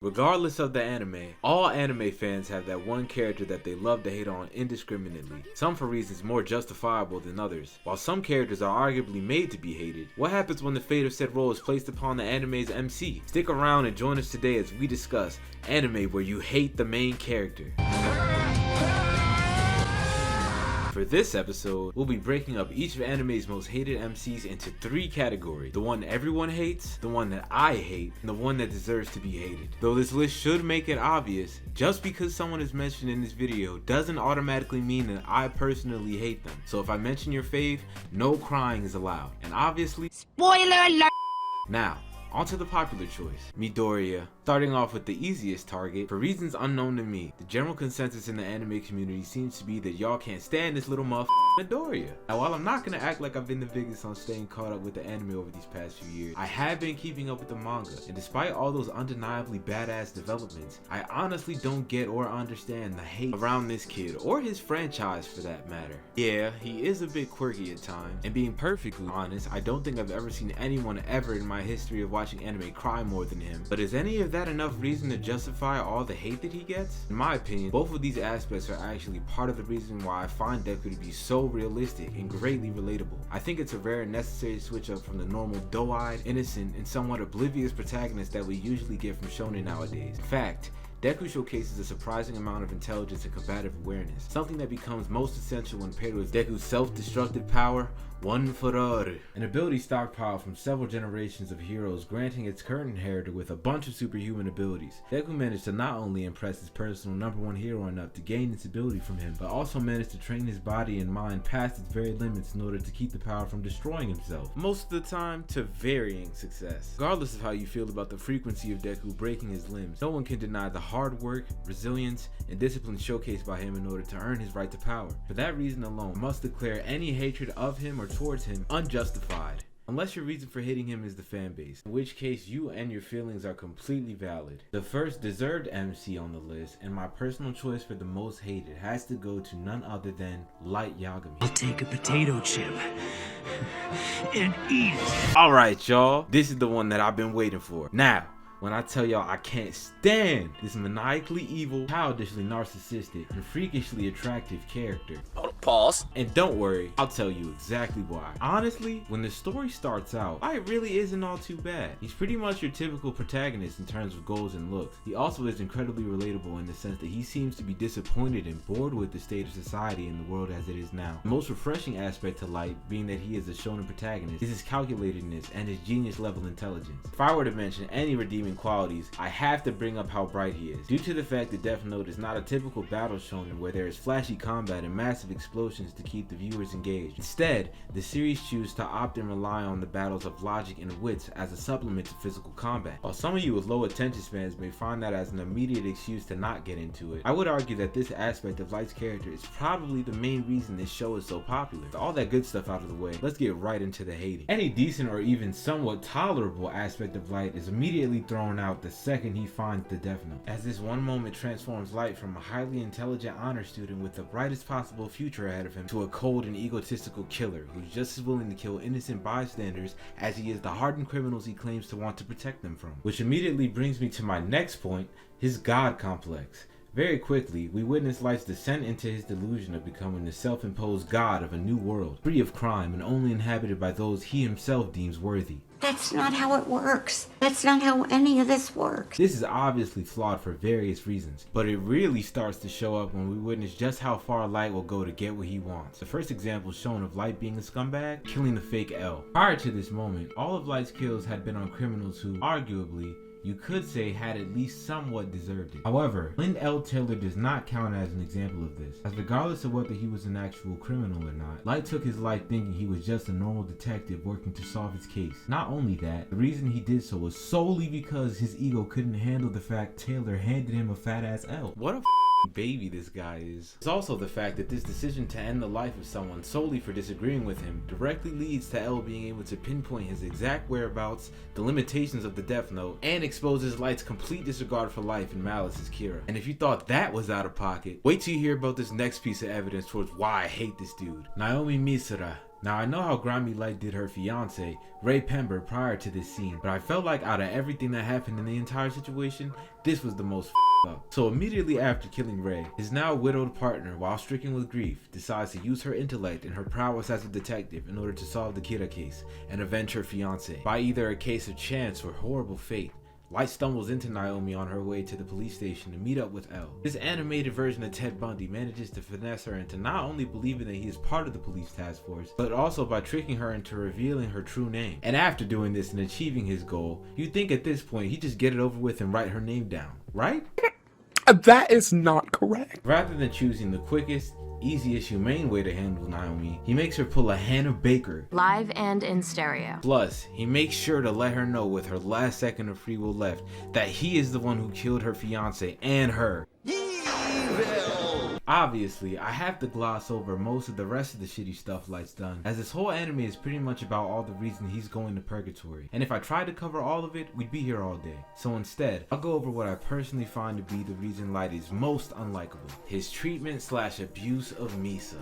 Regardless of the anime, all anime fans have that one character that they love to hate on indiscriminately, some for reasons more justifiable than others. While some characters are arguably made to be hated, what happens when the fate of said role is placed upon the anime's MC? Stick around and join us today as we discuss anime where you hate the main character. For this episode, we'll be breaking up each of anime's most hated MCs into 3 categories. The one everyone hates, the one that I hate, and the one that deserves to be hated. Though this list should make it obvious, just because someone is mentioned in this video doesn't automatically mean that I personally hate them. So if I mention your fave, no crying is allowed. And obviously, spoiler alert! Now, onto the popular choice, Midoriya. Starting off with the easiest target, for reasons unknown to me, the general consensus in the anime community seems to be that y'all can't stand this little Midoriya. Now while I'm not gonna act like I've been the biggest on staying caught up with the anime over these past few years, I have been keeping up with the manga, and despite all those undeniably badass developments, I honestly don't get or understand the hate around this kid, or his franchise for that matter. Yeah, he is a bit quirky at times, and being perfectly honest, I don't think I've ever seen anyone ever in my history of watching anime cry more than him. But is any of that enough reason to justify all the hate that he gets? In my opinion, both of these aspects are actually part of the reason why I find Deku to be so realistic and greatly relatable. I think it's a rare and necessary switch up from the normal doe-eyed, innocent, and somewhat oblivious protagonist that we usually get from shonen nowadays. In fact, Deku showcases a surprising amount of intelligence and combative awareness, something that becomes most essential when paired with Deku's self-destructive power, One Furore, an ability stockpiled from several generations of heroes, granting its current inheritor with a bunch of superhuman abilities. Deku managed to not only impress his personal #1 hero enough to gain this ability from him, but also managed to train his body and mind past its very limits in order to keep the power from destroying himself, most of the time to varying success. Regardless of how you feel about the frequency of Deku breaking his limbs, no one can deny the hard work, resilience, and discipline showcased by him in order to earn his right to power. For that reason alone, I must declare any hatred of him or towards him unjustified. Unless your reason for hating him is the fanbase, in which case you and your feelings are completely valid. The first deserved MC on the list, and my personal choice for the most hated, has to go to none other than Light Yagami. I'll take a potato chip and eat it. Alright y'all, this is the one that I've been waiting for. Now, when I tell y'all I can't stand this maniacally evil, childishly narcissistic, and freakishly attractive character. Pause. And don't worry, I'll tell you exactly why. Honestly, when the story starts out, Light really isn't all too bad. He's pretty much your typical protagonist in terms of goals and looks. He also is incredibly relatable in the sense that he seems to be disappointed and bored with the state of society and the world as it is now. The most refreshing aspect to Light, being that he is a shonen protagonist, is his calculatedness and his genius level intelligence. If I were to mention any redeeming qualities, I have to bring up how bright he is. Due to the fact that Death Note is not a typical battle shonen where there is flashy combat and massive explosions to keep the viewers engaged. Instead, the series chooses to opt and rely on the battles of logic and wits as a supplement to physical combat. While some of you with low attention spans may find that as an immediate excuse to not get into it, I would argue that this aspect of Light's character is probably the main reason this show is so popular. With all that good stuff out of the way, let's get right into the hating. Any decent or even somewhat tolerable aspect of Light is immediately thrown out the second he finds the Death Note, as this one moment transforms Light from a highly intelligent honor student with the brightest possible future ahead of him to a cold and egotistical killer who's just as willing to kill innocent bystanders as he is the hardened criminals he claims to want to protect them from. Which immediately brings me to my next point, his god complex. Very quickly, we witness Light's descent into his delusion of becoming the self-imposed god of a new world, free of crime and only inhabited by those he himself deems worthy. That's not how it works. That's not how any of this works. This is obviously flawed for various reasons, but it really starts to show up when we witness just how far Light will go to get what he wants. The first example shown of Light being a scumbag, killing the fake L. Prior to this moment, all of Light's kills had been on criminals who, arguably, you could say had at least somewhat deserved it. However, Lynn L. Taylor does not count as an example of this, as regardless of whether he was an actual criminal or not, Light took his life thinking he was just a normal detective working to solve his case. Not only that, the reason he did so was solely because his ego couldn't handle the fact Taylor handed him a fat ass L. What a baby this guy is. It's also the fact that this decision to end the life of someone solely for disagreeing with him directly leads to L being able to pinpoint his exact whereabouts, the limitations of the Death Note, and exposes Light's complete disregard for life and malice as Kira. And if you thought that was out of pocket, wait till you hear about this next piece of evidence towards why I hate this dude. Naomi Misura. Now I know how Grimy Light did her fiance, Ray Pember, prior to this scene, but I felt like out of everything that happened in the entire situation, this was the most up. So immediately after killing Ray, his now widowed partner, while stricken with grief, decides to use her intellect and her prowess as a detective in order to solve the Kira case and avenge her fiance. By either a case of chance or horrible fate, Light stumbles into Naomi on her way to the police station to meet up with Elle. This animated version of Ted Bundy manages to finesse her into not only believing that he is part of the police task force, but also by tricking her into revealing her true name. And after doing this and achieving his goal, you'd think at this point he'd just get it over with and write her name down, right? That is not correct. Rather than choosing the quickest, easiest, humane way to handle Naomi, he makes her pull a Hannah Baker. Live and in stereo. Plus, he makes sure to let her know with her last second of free will left that he is the one who killed her fiance and her. Obviously, I have to gloss over most of the rest of the shitty stuff Light's done, as this whole anime is pretty much about all the reasons he's going to purgatory, and if I tried to cover all of it, we'd be here all day. So instead, I'll go over what I personally find to be the reason Light is most unlikable: his treatment / abuse of Misa.